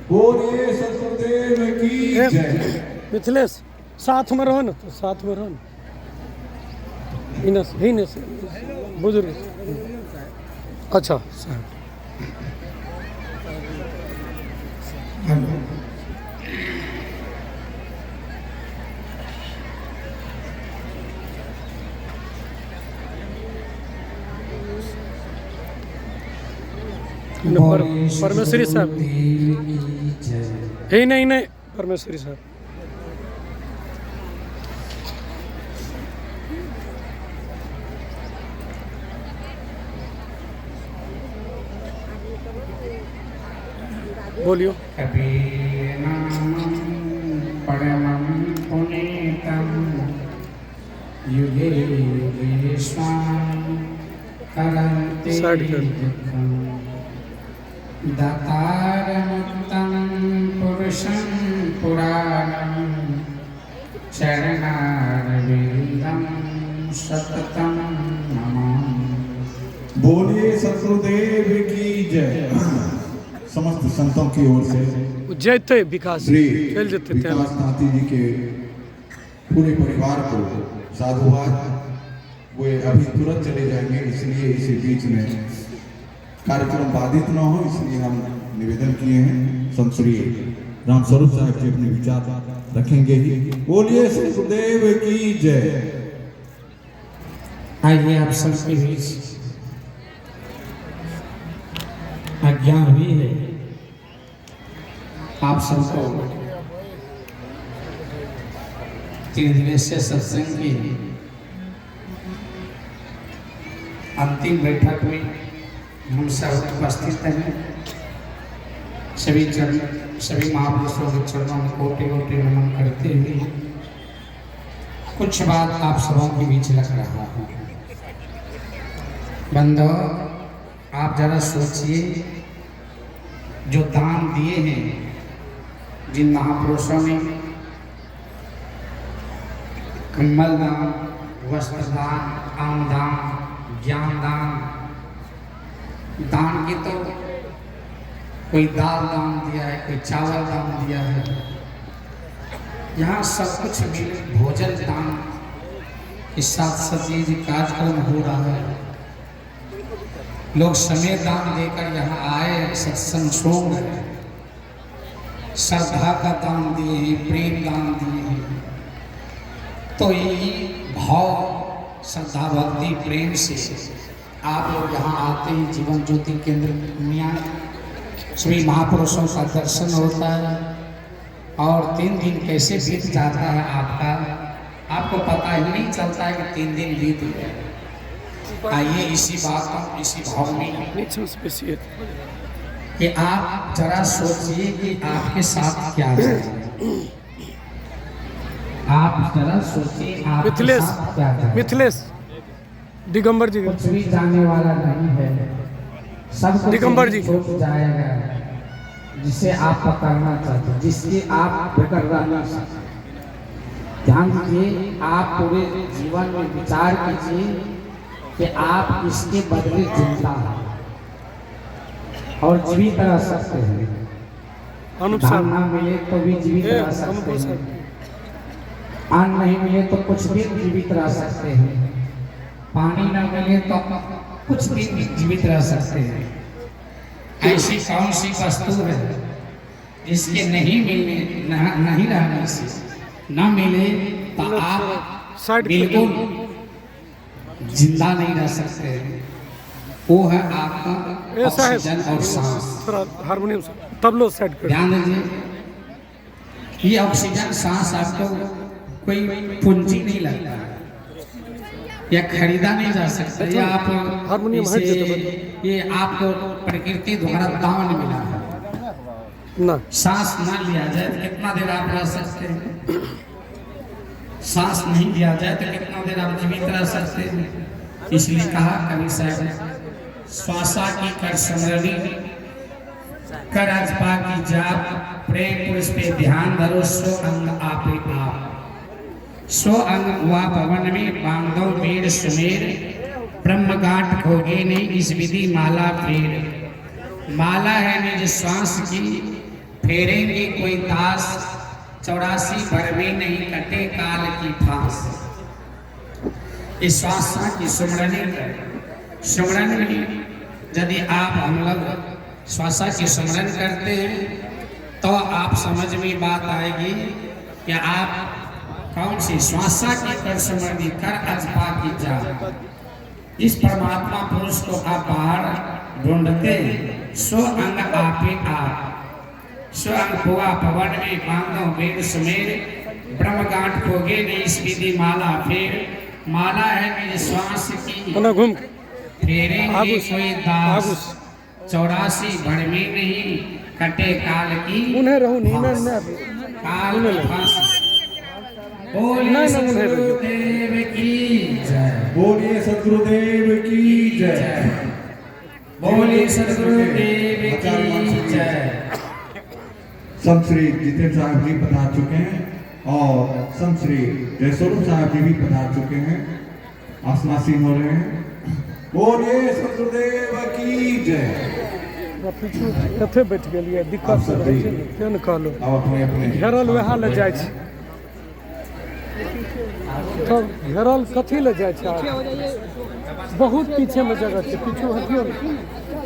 बोलिए सतगुरुदेव की जय। मिथिलेश साथ में रहो ना, तो साथ में रहो ना। इनस ही नस बुजुर्ग। अच्छा साहब परमेश्वरी साहब ही नहीं नहीं परमेश्वरी साहब बोलियो। परमं पुनीतं युगे युगे स्वामी करन्ति दुःखं दातारमुक्तं पुरुषं पुराणं चरणारविन्दं सततं नमामि। बोलिए सतगुरुदेव की जय। समस्त संतों की ओर से जयते विकास श्री चल जते विकास नाथी जी के पूरे परिवार को साधुवाद। वे अभी तुरंत चले जाएंगे, इसलिए इसी बीच में कार्यक्रम बाधित न हो, इसलिए हम निवेदन किए हैं। संत श्री रामस्वरूप साहब जी अपने विचार रखेंगे ही। बोलिए सतगुरुदेव की जय। आइए आप सबके बीच आज्ञा हुई है आप सबको 3 दिवसीय सत्संग की अंतिम बैठक में हम सब उपस्थित हैं। सभी महापुरुषों के चरणों में कोटि कोटि नमन करते हुए कुछ बात आप सबों के बीच रख रहा हूँ। बंधो, आप जरा सोचिए, जो दान दिए हैं जिन महापुरुषों ने, कम्बल दान, वस्त्र दान, आम दान, ज्ञान दान, दान की तो कोई दाल दान दिया है, कोई चावल दान दिया है, यहाँ सब कुछ मिले। भोजन दान के साथ साथ ये कार्यक्रम हो रहा है। लोग समय दान देकर यहाँ आए, सत्संग सुन रहे, श्रद्धा का दान दिए हैं, प्रेम दान दिए हैं। तो यही भाव श्रद्धा भक्ति प्रेम से आप लोग यहाँ आते हैं। जीवन ज्योति केंद्र पूर्णिया सभी महापुरुषों का दर्शन होता है और 3 दिन कैसे बीत जाता है आपको पता ही नहीं चलता है कि 3 दिन बीत गए। आइए इसी बात पर, इसी भाव में कि आप जरा सोचिए कि आपके साथ क्या है। आप जरा सोचिए आपके साथ क्या है। मिथिलेश दिगंबर जी कुछ भी जाने वाला नहीं है, सब कुछ दिगंबर जी छूट जाएगा जिसे आप पकड़ना चाहते, जिसकी आप पकड़ रहना चाहते। ध्यान दीजिए, आप पूरे जीवन में विचार कीजिए कि आप इसके बदले जिंदा हैं और जीवित रह सकते हैं। धन ना मिले तो भी जीवित रह सकते हैं, अन्न नहीं मिले तो कुछ भी जीवित रह सकते हैं, पानी ना मिले तो कुछ भी जीवित रह सकते हैं। ऐसी कौन सी वस्तु है जिसके नहीं मिलने नहीं रहने से न मिले तो आप बिल्कुल जिंदा नहीं रह सकते। वो है आपका ऑक्सीजन और सांस। हारमोनियम तबलो सेट कर ध्यान दीजिए, ये ऑक्सीजन सांस आपको कोई पूंजी नहीं लगता या खरीदा नहीं जा सकता, या आप ये आपको प्रकृति द्वारा दान मिला है ना। सांस ना लिया जाए तो कितना देर आप रह सकते हैं, सांस नहीं लिया जाए तो कितना देर आप जीवित रह सकते हैं। इसलिए कहा कवि साहब, श्वासा की कर समरणी कर अजपा की जाप, प्रेम पुरुष पे ध्यान धरो, सो अंग आपे आप, सो अंग हुआ भवन में बांधो मेर सुमेर, ब्रह्म गांठ खोगे ने इस विधि माला फेर। माला है निज श्वास की फेरेंगे कोई दास 84 भर में नहीं कटे काल की फांस। इस श्वासा की सुमरन में यदि आप हम लोग श्वासा की सुमरन करते हैं तो आप समझ में बात आएगी कि आप कौन सी श्वासा की कर सुमरनी कर अजपा की जा। इस परमात्मा पुरुष को आप बाहर ढूंढते सो अंग आपे आप स्व अंग हुआ पवन में बांधो वेद सुमेर ब्रह्म गांठ खोगे ने इस विधि माला फिर माला है मेरे श्वास की घूम फेरेंगे कोई दास 84 भर में नहीं कटे काल की उन्हें रहू नहीं मैं काल की फांसी। बोलिए सदगुरुदेव की जय। बोलिए सदगुरुदेव की जय। बोलिए सदगुरुदेव की जय। संत श्री जितेंद्र साहब जी पधार चुके हैं और संत श्री जयस्वरूप साहब जी भी पधार चुके हैं, आसनासीन हो रहे हैं। बोलिए सदगुरुदेव की जय। पीछू कथे बैठ गेलिए दिक्कत से रहै छै केन कहलो अब अपने अपने घेरल वएह ले जाइ छै तो घेरल कथी ले जाइ छै बहुत पीछे में जगह छै पीछू हटियो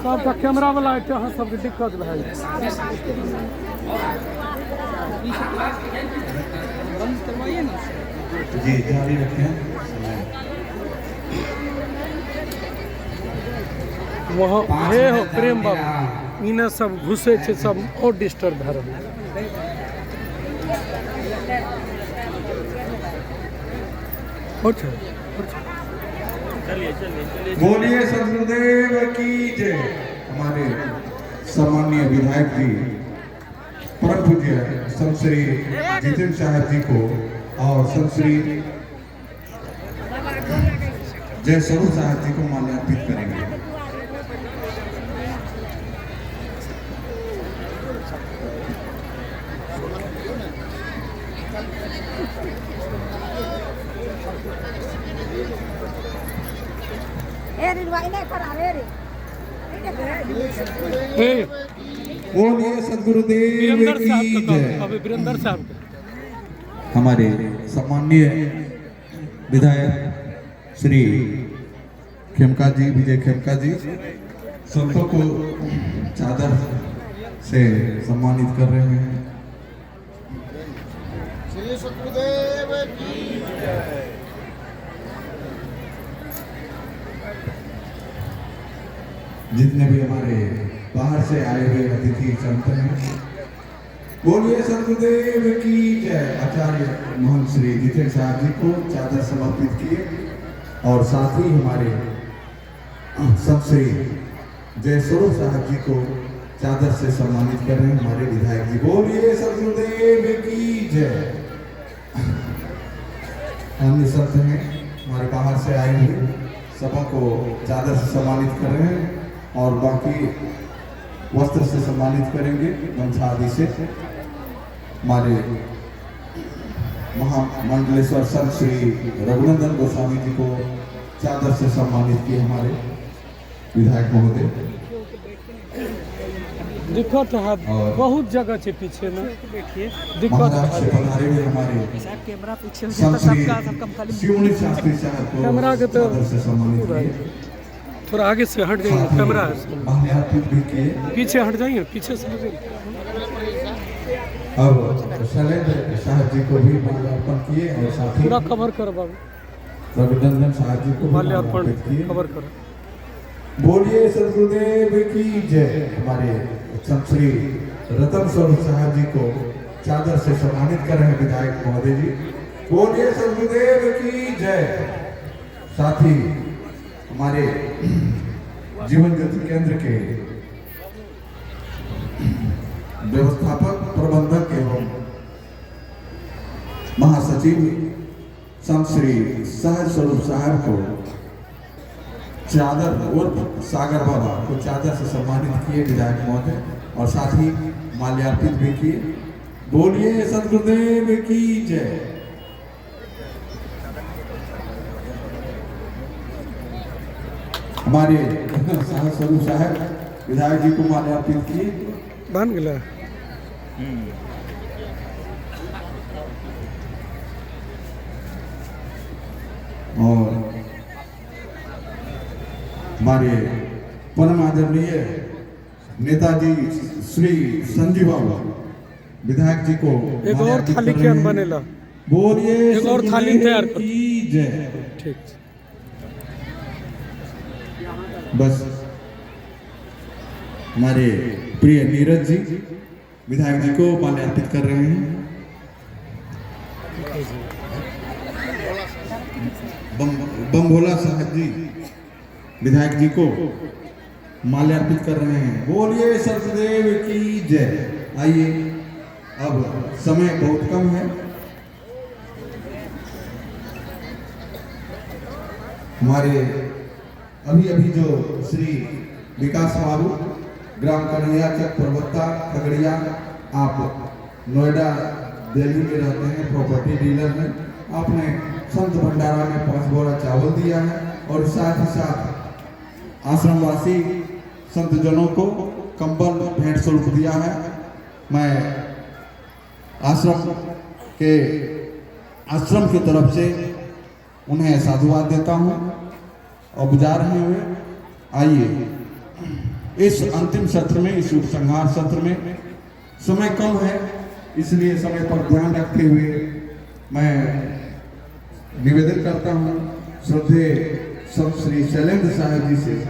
सबटा कैमरा वाला एते अहाँ सबके दिक्कत भए जी जारी रखें। वहाँ हे हो प्रेम बाबू इन्हें सब घुसे छे सब और डिस्टर्ब भए रहल बोलिए सदगुरुदेव की जय। हमारे सम्मानीय विधायक जी परम पूज्य संत श्री जितेंद्र साहब जी को और संत श्री जयस्वरूप साहब जी को माल्यार्पित करेंगे। बोलिए सदगुरुदेव की जय। वीरेंद्र साहब हमारे सम्मानीय विधायक श्री खेमका जी, विजय खेमका जी सबको को चादर से सम्मानित कर रहे हैं। श्री सदगुरुदेव की जय। जितने भी हमारे बाहर से आए हुए अतिथि संत हैं, बोलिए सदगुरुदेव की जय। आचार्य मोहन श्री जितेंद्र साहब जी को चादर समर्पित किए और साथ ही हमारे संत श्री जयस्वरूप साहब जी को चादर से सम्मानित कर रहे हैं हमारे विधायक जी। बोलिए सदगुरुदेव की जय। अन्य संत हैं हमारे बाहर से आए हुए सबों को चादर से सम्मानित कर रहे हैं और बाकी वस्त्र से सम्मानित करेंगे गमछा आदि से। हमारे महामंडलेश्वर संत श्री रघुनंदन गोस्वामी जी को चादर से सम्मानित किए हमारे विधायक महोदय। दिक्कत है बहुत जगह है पीछे में दिक्कत महाराष्ट्र से पधारे हुए हमारे संत श्री शिवनी शास्त्री साहब को कैमरा के तो चादर से सम्मानित किए। थोड़ा आगे से हट जाइए, कैमरा है माल्यार्पित भी किए। पीछे हट जाइए, पीछे से अब शैलेंद्र साहब जी को भी माल्यार्पण किए और साथ ही पूरा कवर कर बाबू रघुनंदन साहब जी को माल्यार्पण कवर कर। बोलिए सदगुरुदेव की जय। हमारे संत श्री रतन स्वरूप साहब जी को चादर से सम्मानित कर रहे हैं विधायक महोदय जी। बोलिए सदगुरुदेव की जय। साथ ही हमारे जीवन ज्योति केंद्र के व्यवस्थापक प्रबंधक एवं महासचिव संत श्री सहज स्वरूप साहब को चादर उर्फ सागर बाबा को चादर से सम्मानित किए विधायक महोदय और साथ ही माल्यार्पित भी किए। बोलिए सदगुरुदेव की जय। हमारे सहज स्वरूप साहब विधायक जी को माल्यार्पित किए। बन गया और हमारे परम आदरणीय नेताजी श्री संजीव बाबा विधायक जी को एक और थाली के अन बनेला। बोलिए एक और थाली तैयार कर। की जय। ठीक। बस हमारे प्रिय नीरज जी विधायक जी को माल्य अर्पित कर रहे हैं। बम भोला साहब जी विधायक जी को माल्य अर्पित कर रहे हैं। बोलिए सतदेव की जय। आइए, अब समय बहुत कम है। हमारे अभी अभी जो श्री विकास बाबू ग्राम कन्हैया चक प्रवक्ता खगड़िया, आप नोएडा दिल्ली में रहते हैं, प्रॉपर्टी डीलर हैं, आपने संत भंडारा में 5 बोरा चावल दिया है और साथ ही साथ आश्रमवासी संत जनों को कंबल भेंट स्वरूप दिया है। मैं आश्रम की तरफ से उन्हें साधुवाद देता हूँ और बुझा रहे हुए। आइए, इस अंतिम सत्र में, इस उपसंहार सत्र में समय कम है, इसलिए समय पर ध्यान रखते हुए मैं निवेदन करता हूँ श्रद्धेय संत श्री शैलेंद्र साहब जी से